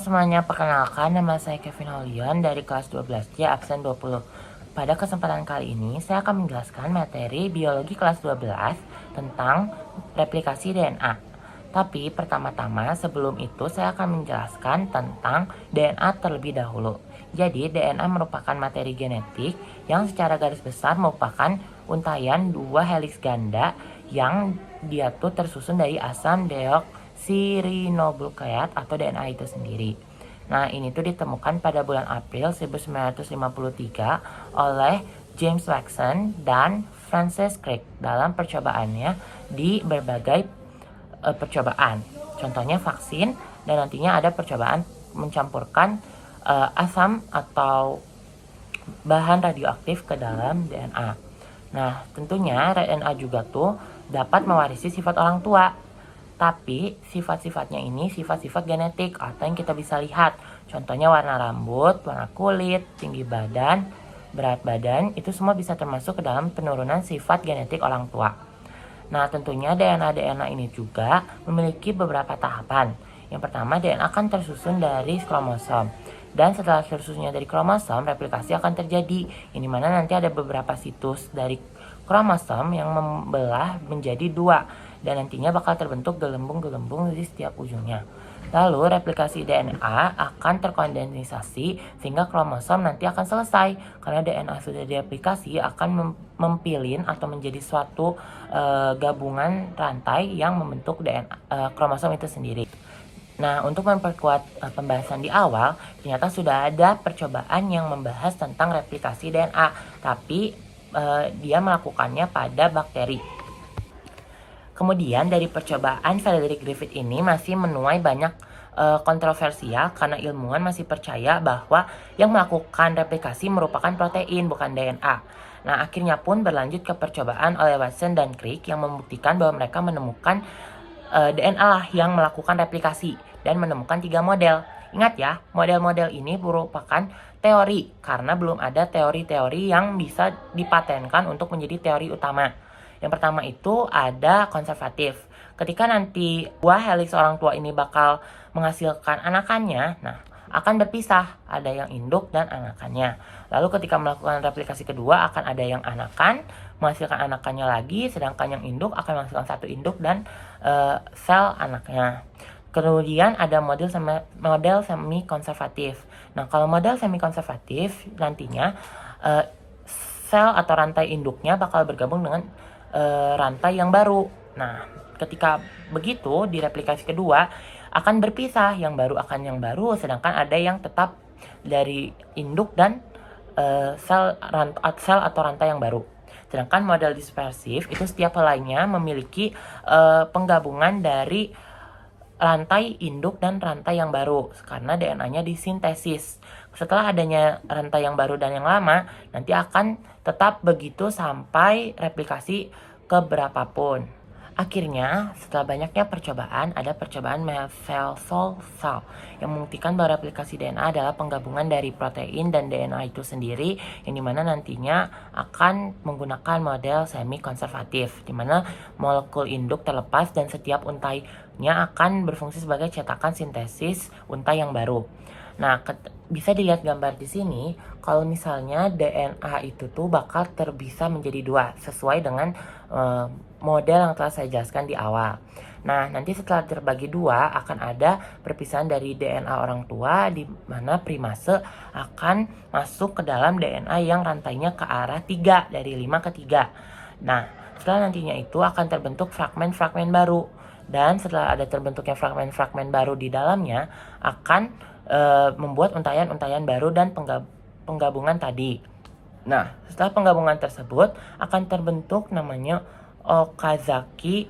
Semuanya, perkenalkan nama saya Kevin Holion dari kelas 12C absen 20. Pada kesempatan kali ini saya akan menjelaskan materi biologi kelas 12 tentang replikasi DNA. Tapi pertama-tama sebelum itu saya akan menjelaskan tentang DNA terlebih dahulu. Jadi DNA merupakan materi genetik yang secara garis besar merupakan untaian dua heliks ganda yang dia tuh tersusun dari asam deoksiribonucleat atau DNA itu sendiri. Nah, ini tuh ditemukan pada bulan April 1953 oleh James Watson dan Francis Crick dalam percobaannya di berbagai percobaan. Contohnya vaksin, dan nantinya ada percobaan mencampurkan asam atau bahan radioaktif ke dalam DNA. Nah, tentunya DNA juga tuh dapat mewarisi sifat orang tua. Tapi sifat-sifatnya ini sifat-sifat genetik atau yang kita bisa lihat. Contohnya warna rambut, warna kulit, tinggi badan, berat badan, itu semua bisa termasuk ke dalam penurunan sifat genetik orang tua. Nah, tentunya DNA ini juga memiliki beberapa tahapan. Yang pertama, DNA akan tersusun dari kromosom. Dan setelah tersusunnya dari kromosom, replikasi akan terjadi. Ini mana nanti ada beberapa situs dari kromosom yang membelah menjadi dua. Dan nantinya bakal terbentuk gelembung-gelembung di setiap ujungnya. Lalu replikasi DNA akan terkondensasi sehingga kromosom nanti akan selesai. Karena DNA sudah direplikasi akan mempilin atau menjadi suatu gabungan rantai yang membentuk DNA kromosom itu sendiri. Nah, untuk memperkuat pembahasan di awal, ternyata sudah ada percobaan yang membahas tentang replikasi DNA, tapi dia melakukannya pada bakteri. Kemudian dari percobaan Frederick Griffith ini masih menuai banyak kontroversial karena ilmuwan masih percaya bahwa yang melakukan replikasi merupakan protein bukan DNA. Nah, akhirnya pun berlanjut ke percobaan oleh Watson dan Crick yang membuktikan bahwa mereka menemukan DNA lah yang melakukan replikasi dan menemukan 3 model. Ingat ya, model-model ini merupakan teori karena belum ada teori-teori yang bisa dipatenkan untuk menjadi teori utama. Yang pertama itu ada konservatif. Ketika nanti buah heliks orang tua ini bakal menghasilkan anakannya, nah akan berpisah, ada yang induk dan anakannya. Lalu ketika melakukan replikasi kedua akan ada yang anakan menghasilkan anakannya lagi, sedangkan yang induk akan menghasilkan satu induk dan sel anaknya. Kemudian ada model semi konservatif. Nah, kalau model semi konservatif nantinya sel atau rantai induknya bakal bergabung dengan rantai yang baru. Nah, ketika begitu di replikasi kedua akan berpisah, yang baru akan yang baru, sedangkan ada yang tetap dari induk dan sel atau rantai yang baru. Sedangkan model dispersif itu setiap helainya memiliki penggabungan dari rantai induk dan rantai yang baru karena DNA-nya disintesis. Setelah adanya rantai yang baru dan yang lama, nanti akan tetap begitu sampai replikasi ke berapapun. Akhirnya, setelah banyaknya percobaan, ada percobaan Mefelsol-Sal yang membuktikan bahwa replikasi DNA adalah penggabungan dari protein dan DNA itu sendiri, yang dimana nantinya akan menggunakan model semi-konservatif, dimana molekul induk terlepas dan setiap untainya akan berfungsi sebagai cetakan sintesis untai yang baru. Nah, bisa dilihat gambar di sini, kalau misalnya DNA itu tuh bakal terpisah menjadi dua, sesuai dengan model yang telah saya jelaskan di awal. Nah, nanti setelah terbagi dua, akan ada perpisahan dari DNA orang tua, di mana primase akan masuk ke dalam DNA yang rantainya ke arah 3, dari 5 ke 3. Nah, setelah nantinya itu akan terbentuk fragmen-fragmen baru. Dan setelah ada terbentuknya fragmen-fragmen baru di dalamnya, akan membuat untayan-untayan baru dan penggabungan tadi. Nah, setelah penggabungan tersebut akan terbentuk namanya Okazaki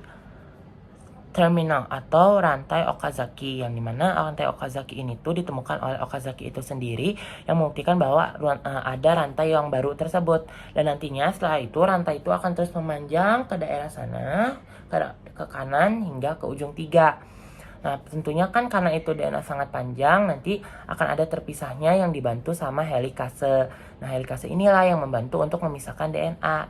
terminal atau rantai Okazaki, yang dimana rantai Okazaki ini tuh ditemukan oleh Okazaki itu sendiri yang membuktikan bahwa ada rantai yang baru tersebut, dan nantinya setelah itu rantai itu akan terus memanjang ke daerah sana, ke kanan hingga ke ujung 3. Nah, tentunya kan karena itu DNA sangat panjang, nanti akan ada terpisahnya yang dibantu sama helikase. Nah, helikase inilah yang membantu untuk memisahkan DNA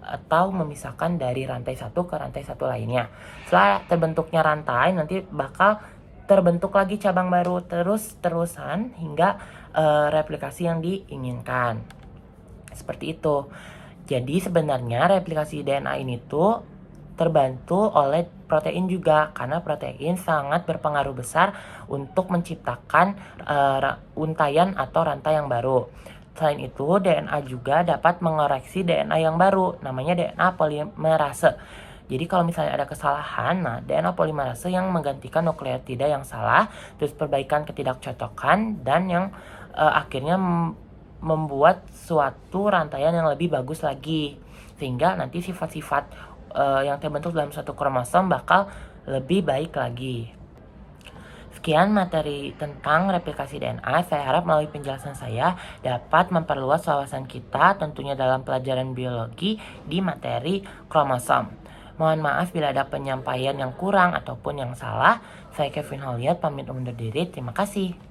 atau memisahkan dari rantai satu ke rantai satu lainnya. Setelah terbentuknya rantai, nanti bakal terbentuk lagi cabang baru terus-terusan hingga replikasi yang diinginkan. Seperti itu. Jadi sebenarnya replikasi DNA ini tuh terbantu oleh protein juga, karena protein sangat berpengaruh besar untuk menciptakan untayan atau rantai yang baru. Selain itu, DNA juga dapat mengoreksi DNA yang baru, namanya DNA polimerase. Jadi kalau misalnya ada kesalahan, nah DNA polimerase yang menggantikan nukleotida yang salah, terus perbaikan ketidakcocokan, dan yang akhirnya membuat suatu rantaian yang lebih bagus lagi. Sehingga nanti sifat-sifat yang terbentuk dalam suatu kromosom bakal lebih baik lagi. Sekian materi tentang replikasi DNA. Saya harap melalui penjelasan saya dapat memperluas wawasan kita tentunya dalam pelajaran biologi di materi kromosom. Mohon maaf bila ada penyampaian yang kurang ataupun yang salah. Saya Kevin Holiat pamit undur diri. Terima kasih.